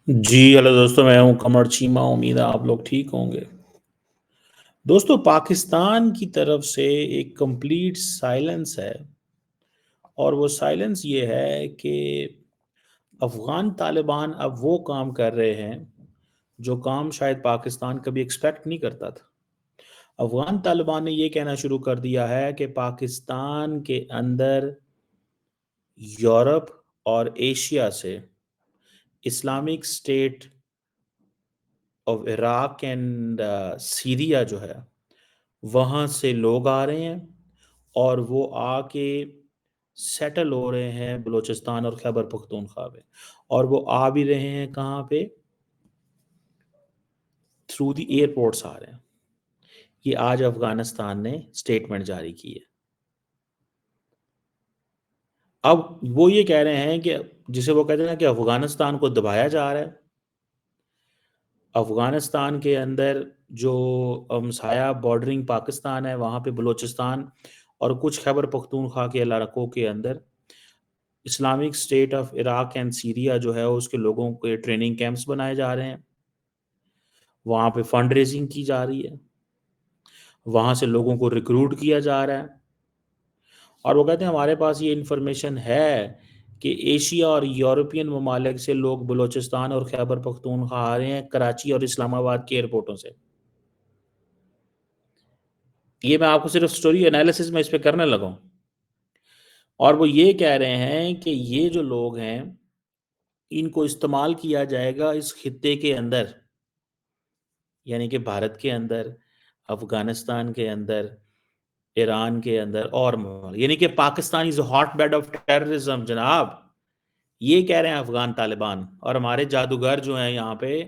جی hello دوستوں، میں ہوں قمر چیمہ. امید ہے آپ لوگ ٹھیک ہوں گے. دوستوں، پاکستان کی طرف سے ایک کمپلیٹ سائلنس ہے، اور وہ سائلنس یہ ہے کہ افغان طالبان اب وہ کام کر رہے ہیں جو کام شاید پاکستان کبھی ایکسپیکٹ نہیں کرتا تھا. افغان طالبان نے یہ کہنا شروع کر دیا ہے کہ پاکستان کے اندر یورپ اور ایشیا سے Islamic State of Iraq and Syria جو ہے وہاں سے لوگ آ رہے ہیں، اور وہ آ کے سیٹل ہو رہے ہیں بلوچستان اور خیبر پختونخوا میں. اور وہ آ بھی رہے ہیں کہاں پہ؟ تھرو دی ایئرپورٹس آ رہے ہیں. یہ آج افغانستان نے سٹیٹمنٹ جاری کی ہے. اب وہ یہ کہہ رہے ہیں کہ جسے وہ کہتے ہیں کہ افغانستان کو دبایا جا رہا ہے. افغانستان کے اندر جو ہمسایہ بارڈرنگ پاکستان ہے، وہاں پہ بلوچستان اور کچھ خیبر پختونخوا کے علاقوں کے اندر Islamic State of Iraq and Syria جو ہے اس کے لوگوں کے ٹریننگ کیمپس بنائے جا رہے ہیں. وہاں پہ فنڈ ریزنگ کی جا رہی ہے، وہاں سے لوگوں کو ریکروٹ کیا جا رہا ہے. اور وہ کہتے ہیں ہمارے پاس یہ انفارمیشن ہے کہ ایشیا اور یورپین ممالک سے لوگ بلوچستان اور خیبر پختونخوا آ رہے ہیں کراچی اور اسلام آباد کے ایئرپورٹوں سے. یہ میں آپ کو صرف سٹوری انالیسس میں اس پہ کرنے لگا ہوں. اور وہ یہ کہہ رہے ہیں کہ یہ جو لوگ ہیں ان کو استعمال کیا جائے گا اس خطے کے اندر، یعنی کہ بھارت کے اندر، افغانستان کے اندر، ایران کے اندر اور یعنی کہ Pakistan is hot bed of terrorism. جناب یہ کہہ رہے ہیں افغان طالبان. اور ہمارے جادوگر جو ہیں یہاں پہ،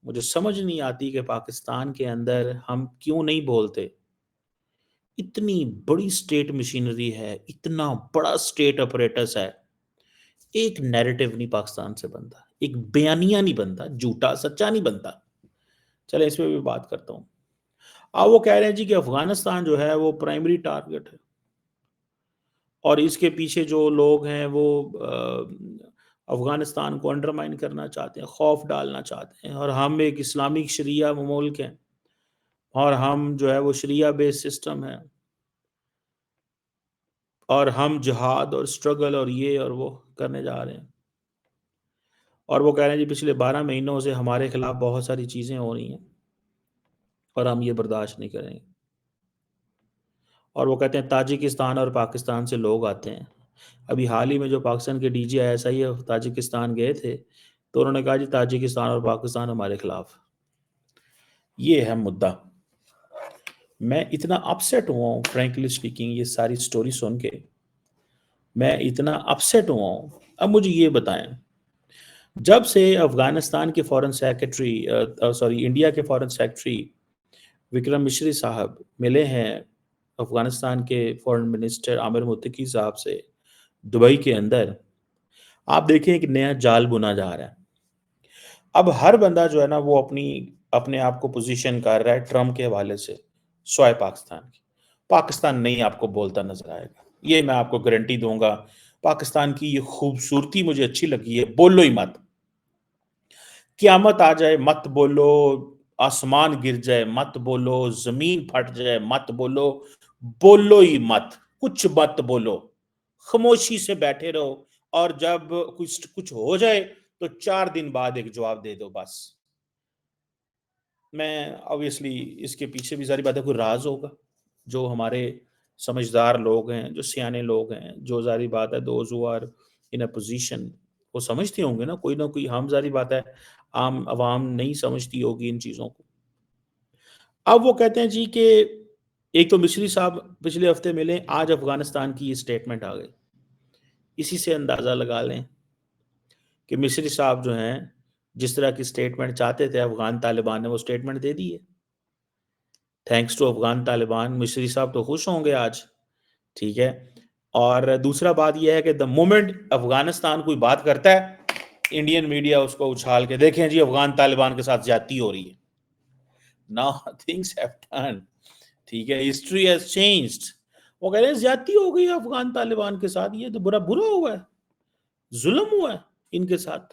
مجھے سمجھ نہیں آتی کہ پاکستان کے اندر ہم کیوں نہیں بولتے. اتنی بڑی سٹیٹ مشینری ہے، اتنا بڑا سٹیٹ اپریٹس ہے، ایک نیریٹو نہیں پاکستان سے بنتا، ایک بیانیہ نہیں بنتا، جھوٹا سچا نہیں بنتا. چلے اس پہ بھی بات کرتا ہوں. اب وہ کہہ رہے ہیں جی کہ افغانستان جو ہے وہ پرائمری ٹارگٹ ہے، اور اس کے پیچھے جو لوگ ہیں وہ افغانستان کو انڈرمائن کرنا چاہتے ہیں، خوف ڈالنا چاہتے ہیں. اور ہم ایک اسلامک شریعہ ملک ہیں، اور ہم جو ہے وہ شریعہ بیس سسٹم ہے، اور ہم جہاد اور سٹرگل اور یہ اور وہ کرنے جا رہے ہیں. اور وہ کہہ رہے ہیں جی پچھلے 12 مہینوں سے ہمارے خلاف بہت ساری چیزیں ہو رہی ہیں اور ہم یہ برداشت نہیں کریں گے. اور وہ کہتے ہیں تاجکستان اور پاکستان سے لوگ آتے ہیں. ابھی حال ہی میں جو پاکستان کے D G I S I Tajikistan گئے تھے تو انہوں نے کہا جی تاجکستان اور پاکستان ہمارے خلاف. یہ ہے مدعا. میں اتنا اپسیٹ ہوا ہوں فرینکلی اسپیکنگ، یہ ساری سٹوری سن کے میں اتنا اپسیٹ ہوا ہوں. اب مجھے یہ بتائیں، جب سے افغانستان کے فورن سیکرٹری انڈیا کے فورن سیکرٹری وکرم مشری صاحب ملے ہیں افغانستان کے فورن منسٹر عامر متقی صاحب سے دبئی کے اندر، آپ دیکھیں ایک نیا جال بنا جا رہا ہے. اب ہر بندہ جو ہے نا وہ اپنے آپ کو پوزیشن کر رہا ہے ٹرمپ کے حوالے سے سوائے پاکستان کی. پاکستان نہیں آپ کو بولتا نظر آئے گا، یہ میں آپ کو گارنٹی دوں گا. پاکستان کی یہ خوبصورتی مجھے اچھی لگی ہے، بولو ہی مت. قیامت آ جائے مت بولو، آسمان گر جائے مت بولو، زمین پھٹ جائے مت بولو، بولو ہی مت، کچھ مت بولو، خاموشی سے بیٹھے رہو. اور جب کچھ ہو جائے تو 4 دن بعد ایک جواب دے دو بس. میں obviously اس کے پیچھے بھی ظاہر بات ہے کوئی راز ہوگا. جو ہمارے سمجھدار لوگ ہیں، جو سیانے لوگ ہیں، جو ظاہر بات ہے those who are in a position, وہ سمجھتے ہوں گے نا کوئی نہ کوئی. ہم ظاہر بات ہے عام عوام نہیں سمجھتی ہوگی ان چیزوں کو. اب وہ کہتے ہیں جی کہ ایک تو مصری صاحب پچھلے ہفتے ملے، آج افغانستان کی یہ سٹیٹمنٹ آ گئی. اسی سے اندازہ لگا لیں کہ مصری صاحب جو ہیں جس طرح کی سٹیٹمنٹ چاہتے تھے افغان طالبان نے وہ سٹیٹمنٹ دے دی ہے. Thanks to Afghan Taliban. مصری صاحب تو خوش ہوں گے آج، ٹھیک ہے. اور دوسرا بات یہ ہے کہ دا مومنٹ افغانستان کوئی بات کرتا ہے، انڈین میڈیا اس کو اچھال کے دیکھیں جی افغان طالبان کے ساتھ زیادتی ہو رہی ہے. Now things have turned. ٹھیک ہے، ہسٹری ہیز چینجڈ. وہ کہہ رہے ہیں زیادتی ہو گئی افغان طالبان کے ساتھ، یہ تو برا ہوا ہے، ظلم ہوا ہے ان کے ساتھ.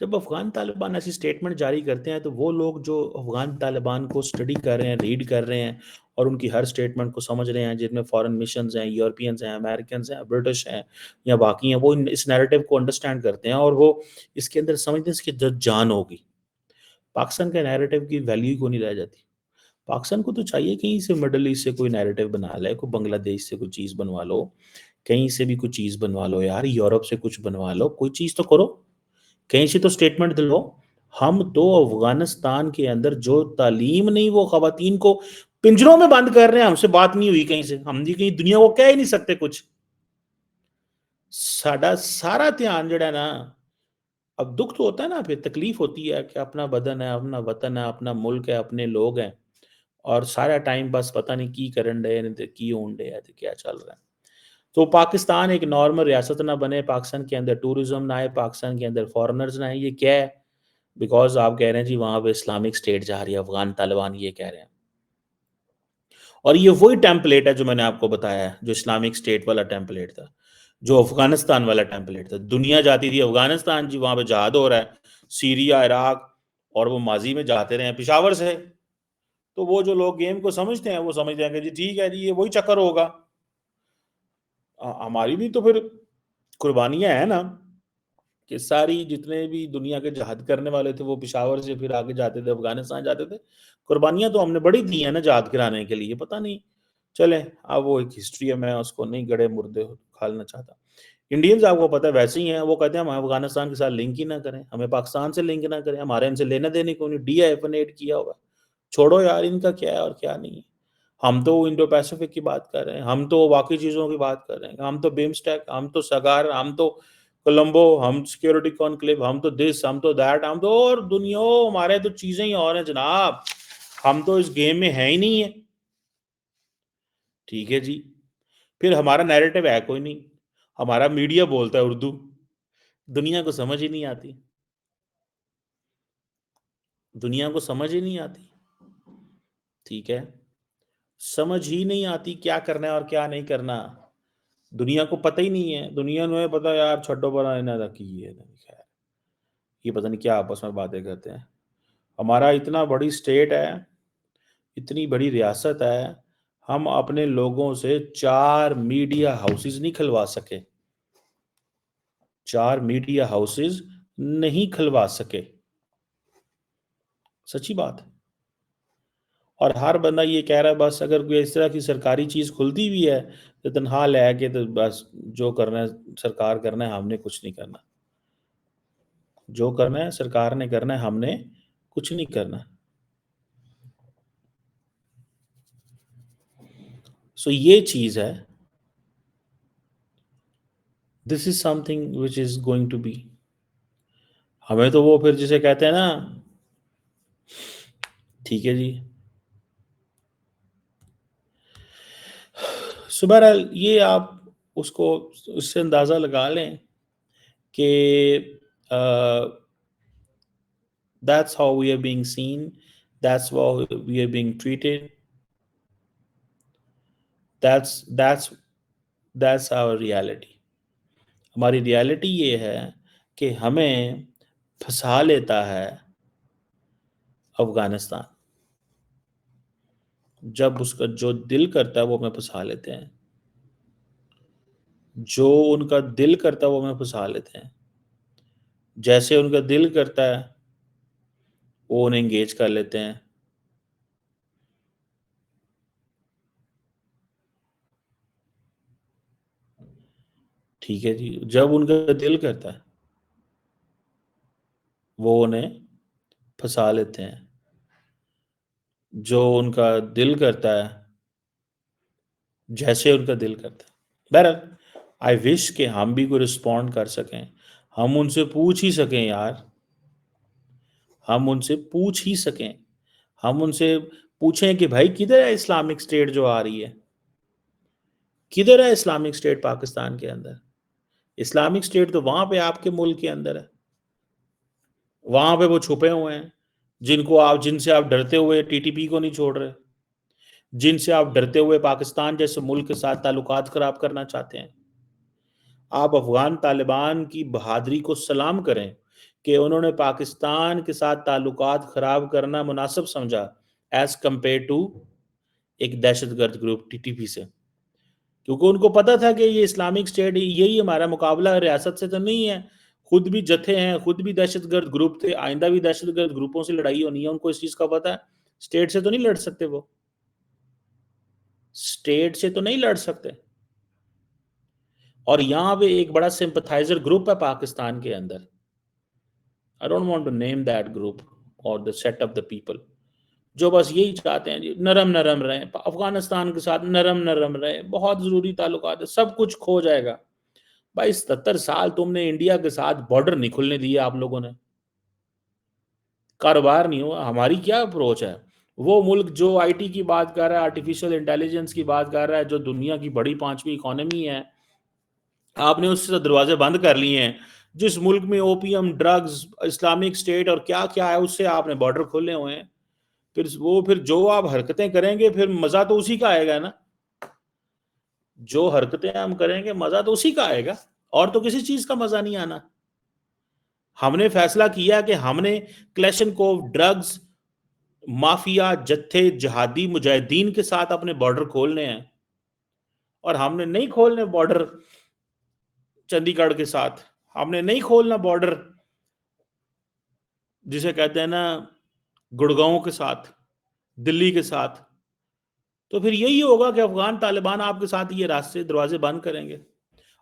جب افغان طالبان ایسی اسٹیٹمنٹ جاری کرتے ہیں تو وہ لوگ جو افغان طالبان کو اسٹڈی کر رہے ہیں، ریڈ کر رہے ہیں اور ان کی ہر اسٹیٹمنٹ کو سمجھ رہے ہیں، جن میں فارن مشنز ہیں، یورپینز ہیں، امریکنز ہیں، برٹش ہیں یا باقی ہیں، وہ اس نیریٹو کو انڈرسٹینڈ کرتے ہیں اور وہ اس کے اندر سمجھتے ہیں اس کی جان ہوگی۔ پاکستان کے نیریٹو کی ویلیو کو نہیں رہ جاتی۔ پاکستان کو تو چاہیے کہیں سے مڈل ایسٹ سے کوئی نیریٹو بنا لے، کوئی بنگلہ دیش سے کوئی چیز بنوا لو، کہیں سے بھی کوئی چیز بنوا لو یار، یورپ سے کچھ بنوا لو، کوئی چیز تو کرو، کہیں سے تو اسٹیٹمنٹ دلو۔ ہم تو افغانستان کے اندر جو تعلیم نہیں، وہ خواتین کو پنجروں میں بند کر رہے ہیں، ہم سے بات نہیں ہوئی کہیں سے، ہم جی کہیں دنیا کو کہہ ہی نہیں سکتے کچھ۔ ساڈا سارا دھیان جڑا ہے نا، اب دکھ تو ہوتا ہے نا، پھر تکلیف ہوتی ہے کہ اپنا بدن ہے، اپنا وطن ہے، اپنا ملک ہے، اپنے لوگ ہیں، اور سارا ٹائم بس پتہ نہیں کی کرن ڈے نے کی ہون ڈے ہے کیا چل رہا ہے۔ تو پاکستان ایک نارمل ریاست نہ بنے، پاکستان کے اندر ٹورزم نہ آئے، پاکستان کے اندر فارنرز نہ آئے، یہ کیا ہے؟ بیکاز آپ کہہ رہے ہیں جی وہاں پہ اسلامک اسٹیٹ جا رہی ہے، افغان طالبان یہ کہہ رہے ہیں، اور یہ وہی ٹیمپلیٹ ہے جو میں نے آپ کو بتایا ہے، جو اسلامک اسٹیٹ والا ٹیمپلیٹ تھا، جو افغانستان والا ٹیمپلیٹ تھا۔ دنیا جاتی تھی افغانستان، جی وہاں پہ جہاد ہو رہا ہے، سیریا، عراق، اور وہ ماضی میں جاتے رہے ہیں پشاور سے۔ تو وہ جو لوگ گیم کو سمجھتے ہیں وہ سمجھتے ہیں کہ جی ٹھیک ہے جی، یہ وہی چکر ہوگا۔ ہماری بھی تو پھر قربانیاں ہیں نا، کہ ساری جتنے بھی دنیا کے جہاد کرنے والے تھے وہ پشاور سے پھر آگے جاتے تھے، افغانستان جاتے تھے۔ قربانیاں تو ہم نے بڑی دی ہیں نا جہاد کرانے کے لیے، پتہ نہیں چلے اب وہ ایک ہسٹری ہے، میں اس کو نہیں گڑے مردے کھالنا چاہتا۔ انڈینز آپ کو پتہ ہے ویسے ہی ہیں، وہ کہتے ہیں ہم افغانستان کے ساتھ لنک ہی نہ کریں، ہمیں پاکستان سے لنک نہ کریں، ہمارے ان سے لینا دینے کو نہیں، ڈی ایف این ایڈ کیا ہوا ہے، چھوڑو یار ان کا کیا ہے اور کیا نہیں ہے۔ ہم تو انڈو پیسفک کی بات کر رہے ہیں، ہم تو باقی چیزوں کی بات کر رہے ہیں، ہم تو بمسٹیک، ہم تو سگار، ہم تو کولمبو، ہم سیکیورٹی کانکلیو، ہم تو دس، ہم تو دیٹ، ہم تو اور دنیا، ہمارے تو چیزیں ہی اور ہیں جناب، ہم تو اس گیم میں ہیں ہی نہیں ہیں۔ ٹھیک ہے جی، پھر ہمارا نیریٹو ہے کوئی نہیں، ہمارا میڈیا بولتا ہے اردو، دنیا کو سمجھ ہی نہیں آتی، دنیا کو سمجھ ہی نہیں آتی۔ ٹھیک ہے، سمجھ ہی نہیں آتی کیا کرنا ہے اور کیا نہیں کرنا، دنیا کو پتہ ہی نہیں ہے، دنیا نے پتا یار چھٹو پر آئینہ رکھی ہے، خیر یہ پتہ نہیں کیا آپس میں باتیں کرتے ہیں۔ ہمارا اتنا بڑی سٹیٹ ہے، اتنی بڑی ریاست ہے، ہم اپنے لوگوں سے 4 میڈیا ہاؤسز نہیں کھلوا سکے، 4 میڈیا ہاؤسز نہیں کھلوا سکے، سچی بات ہے۔ اور ہر بندہ یہ کہہ رہا ہے بس اگر کوئی اس طرح کی سرکاری چیز کھلتی بھی ہے تو تنخواہ لے کے تو بس جو کرنا ہے سرکار کرنا ہے، ہم نے کچھ نہیں کرنا، جو کرنا ہے سرکار نے کرنا ہے، ہم نے کچھ نہیں کرنا۔ سو یہ چیز ہے، this is something which is going to be. ہمیں تو وہ پھر جسے کہتے ہیں نا، ٹھیک ہے جی، سو بہرحال یہ آپ اس کو اس سے اندازہ لگا لیں کہ that's how we are being seen, that's how we are being treated, that's our reality۔ ہماری ریالٹی یہ ہے کہ ہمیں پھنسا لیتا ہے افغانستان، جب اس کا جو دل کرتا ہے وہ ہمیں پھنسا لیتے ہیں، جو ان کا دل کرتا ہے وہ ہمیں پھنسا لیتے ہیں، جیسے ان کا دل کرتا ہے وہ انہیں انگیج کر لیتے ہیں۔ ٹھیک ہے جی، جب ان کا دل کرتا ہے وہ انہیں پھنسا لیتے ہیں، جو ان کا دل کرتا ہے جیسے ان کا دل کرتا ہے۔ بہرحال آئی وش کہ ہم بھی کوئی رسپونڈ کر سکیں، ہم ان سے پوچھ ہی سکیں یار، ہم ان سے پوچھ ہی سکیں، ہم ان سے پوچھیں کہ بھائی کدھر ہے اسلامک اسٹیٹ جو آ رہی ہے، کدھر ہے اسلامک اسٹیٹ پاکستان کے اندر؟ اسلامک اسٹیٹ تو وہاں پہ آپ کے ملک کے اندر ہے، وہاں پہ وہ چھپے ہوئے ہیں جن سے آپ ڈرتے ہوئے ٹی ٹی پی کو نہیں چھوڑ رہے، جن سے آپ ڈرتے ہوئے پاکستان جیسے ملک کے ساتھ تعلقات خراب کرنا چاہتے ہیں۔ آپ افغان طالبان کی بہادری کو سلام کریں کہ انہوں نے پاکستان کے ساتھ تعلقات خراب کرنا مناسب سمجھا ایز کمپیئر ٹو ایک دہشت گرد گروپ ٹی ٹی پی سے، کیونکہ ان کو پتا تھا کہ یہ اسلامک اسٹیٹ یہی ہمارا مقابلہ ریاست سے تو نہیں ہے، خود بھی جتھے ہیں، خود بھی دہشت گرد گروپ تھے، آئندہ بھی دہشت گرد گروپوں سے لڑائی ہونی ہے، ان کو اس چیز کا پتا ہے، اسٹیٹ سے تو نہیں لڑ سکتے، وہ اسٹیٹ سے تو نہیں لڑ سکتے۔ اور یہاں پہ ایک بڑا سمپتھائزر گروپ ہے پاکستان کے اندر، I don't want to name that group or the set of the people، جو بس یہی چاہتے ہیں جی نرم نرم رہیں، افغانستان کے ساتھ نرم نرم رہیں، بہت ضروری تعلقات ہے، سب کچھ کھو جائے گا۔ بھائی 77 سال تم نے انڈیا کے ساتھ بارڈر نہیں کھلنے دیے، آپ لوگوں نے کاروبار نہیں ہوا۔ ہماری کیا اپروچ ہے؟ وہ ملک جو آئی ٹی کی بات کر رہا ہے، آرٹیفیشل انٹیلیجنس کی بات کر رہا ہے، جو دنیا کی بڑی 5ویں اکانومی ہے، آپ نے اس سے دروازے بند کر لیے ہیں۔ جس ملک میں اوپیم، ڈرگز، اسلامک اسٹیٹ اور کیا کیا ہے، اس سے آپ نے بارڈر کھولے ہوئے ہیں۔ پھر جو آپ حرکتیں کریں گے، پھر مزہ تو اسی کا آئے گا نا۔ جو حرکتیں ہم کریں گے مزہ تو اسی کا آئے گا، اور تو کسی چیز کا مزہ نہیں آنا۔ ہم نے فیصلہ کیا کہ ہم نے کلیشن کو ڈرگز مافیا جتھے جہادی مجاہدین کے ساتھ اپنے بارڈر کھولنے ہیں، اور ہم نے نہیں کھولنے بارڈر چندی گڑھ کے ساتھ، ہم نے نہیں کھولنا بارڈر جسے کہتے ہیں نا گڑگاؤں کے ساتھ، دلی کے ساتھ۔ تو پھر یہی ہوگا کہ افغان طالبان آپ کے ساتھ یہ راستے دروازے بند کریں گے۔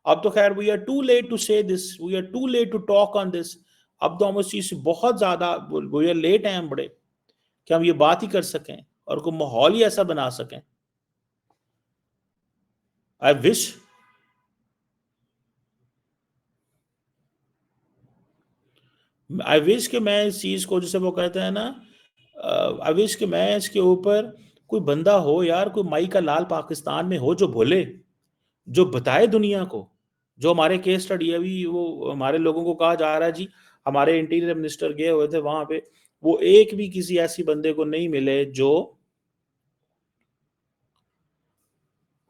اب تو خیر we are too late to say this, we are too late to talk on this. اب تو ہم اس چیز سے بہت زیادہ وی آر لیٹ ہیں ہم بڑے، کہ ہم یہ بات ہی کر سکیں اور کوئی ماحول ہی ایسا بنا سکیں۔ آئی وش کہ میں اس چیز کو، جسے وہ کہتے ہیں نا، آئی وش کہ میں اس کے اوپر کوئی بندہ ہو یار، کوئی مائی کا لال پاکستان میں ہو جو بولے، جو بتائے دنیا کو۔ جو ہمارے کیس اسٹڈی ہے، ابھی وہ ہمارے لوگوں کو کہا جا رہا ہے جی، ہمارے انٹیریئر منسٹر گئے ہوئے تھے وہاں پہ، وہ ایک بھی کسی ایسی بندے کو نہیں ملے جو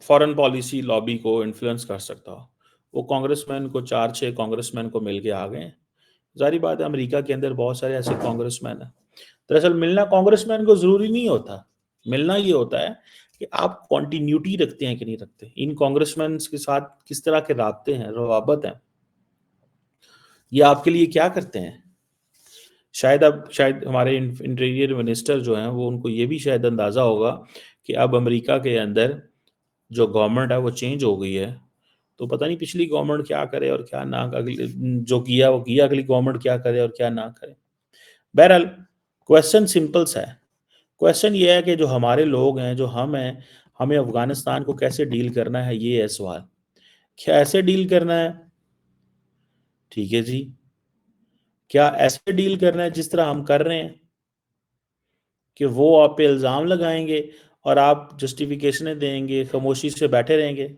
فورن پالیسی لابی کو انفلوئنس کر سکتا ہو۔ وہ کانگریس مین کو 4-6 کانگریس مین کو مل کے آ گئے ہیں۔ ظاہری بات ہے امریکہ کے اندر بہت سارے ایسے کانگریس مین ہیں۔ دراصل ملنا کانگریس مین کو ضروری نہیں ہوتا، ملنا یہ ہوتا ہے کہ آپ کنٹینیوٹی رکھتے ہیں کہ نہیں رکھتے، ان کانگریس مین کے ساتھ کس طرح کے رابطے ہیں، روابط ہیں، یہ آپ کے لیے کیا کرتے ہیں۔ شاید ہمارے انٹیریئر منسٹر جو ہیں، وہ ان کو یہ بھی شاید اندازہ ہوگا کہ اب امریکہ کے اندر جو گورنمنٹ ہے وہ چینج ہو گئی ہے، تو پتہ نہیں پچھلی گورنمنٹ کیا کرے اور کیا نہ، جو کیا وہ کیا، اگلی گورنمنٹ کیا کرے اور کیا نہ کرے۔ بہرحال کویسچن سمپل سا ہے، کویسچن یہ ہے کہ جو ہمارے لوگ ہیں، جو ہم ہیں، ہمیں افغانستان کو کیسے ڈیل کرنا ہے، یہ ہے سوال۔ کیا ایسے ڈیل کرنا ہے؟ ٹھیک ہے جی، کیا ایسے ڈیل کرنا ہے جس طرح ہم کر رہے ہیں، کہ وہ آپ پہ الزام لگائیں گے اور آپ جسٹیفیکیشنیں دیں گے، خاموشی سے بیٹھے رہیں گے؟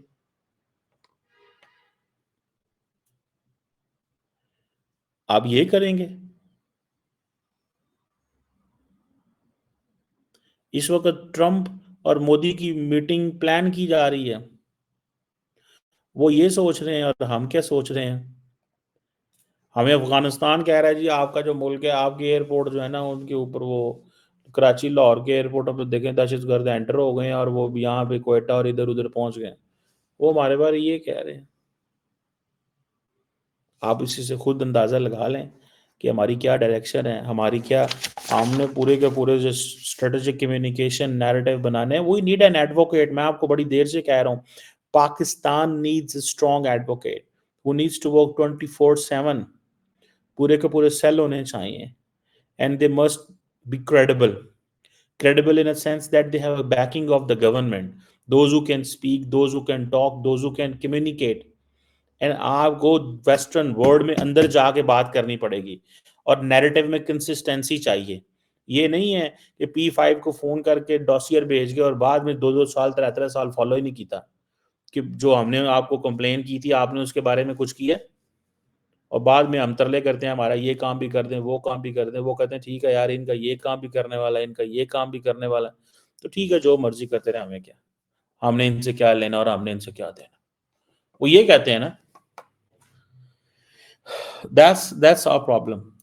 آپ یہ کریں گے؟ اس وقت ٹرمپ اور مودی کی میٹنگ پلان کی جا رہی ہے، وہ یہ سوچ رہے ہیں اور ہم کیا سوچ رہے ہیں؟ ہمیں افغانستان کہہ رہا ہے جی آپ کا جو ملک ہے، آپ کے ایئرپورٹ جو ہے نا، ان کے اوپر وہ کراچی لاہور کے ایئرپورٹ پہ دیکھیں دہشت گرد انٹر ہو گئے ہیں، اور وہ یہاں پہ کوئٹہ اور ادھر ادھر پہنچ گئے ہیں۔ وہ ہمارے بارے یہ کہہ رہے ہیں۔ آپ اسی سے خود اندازہ لگا لیں کہ ہماری کیا ڈائریکشن ہے، ہماری کیا، ہم نے پورے کے پورے جو اسٹریٹجک کمیونیکیشن نیریٹو بنانے ہیں۔ وی نیڈ این ایڈوکیٹ، میں آپ کو بڑی دیر سے کہہ رہا ہوں، Pakistan needs a strong advocate who needs to work 24/7۔ پورے کے پورے سیل ہونے چاہیے، and they must be credible in a sense that they have a backing of the government, those who can speak, those who can talk, those who can communicate۔ And آپ کو western world میں اندر جا کے بات کرنی پڑے گی، اور نیریٹو میں کنسسٹنسی چاہیے۔ یہ نہیں ہے کہ P5 کو فون کر کے ڈاسیر بھیج گئے اور بعد میں 2-2 سال 3-3 سال فالو ہی نہیں کیتا، کہ جو ہم نے آپ کو کمپلین کی تھی آپ نے اس کے بارے میں کچھ کیا، اور بعد میں ہم ترلے کرتے ہیں ہمارا یہ کام بھی کر دیں، وہ کام بھی کر دیں۔ وہ کہتے ہیں ٹھیک ہے یار، ان کا یہ کام بھی کرنے والا ہے، ان کا یہ کام بھی کرنے والا ہے، تو ٹھیک ہے جو مرضی کرتے رہے، ہمیں کیا، ہم نے ان سے کیا لینا اور ہم نے ان سے کیا دینا۔ وہ یہ کہتے ہیں نا، that's our problem۔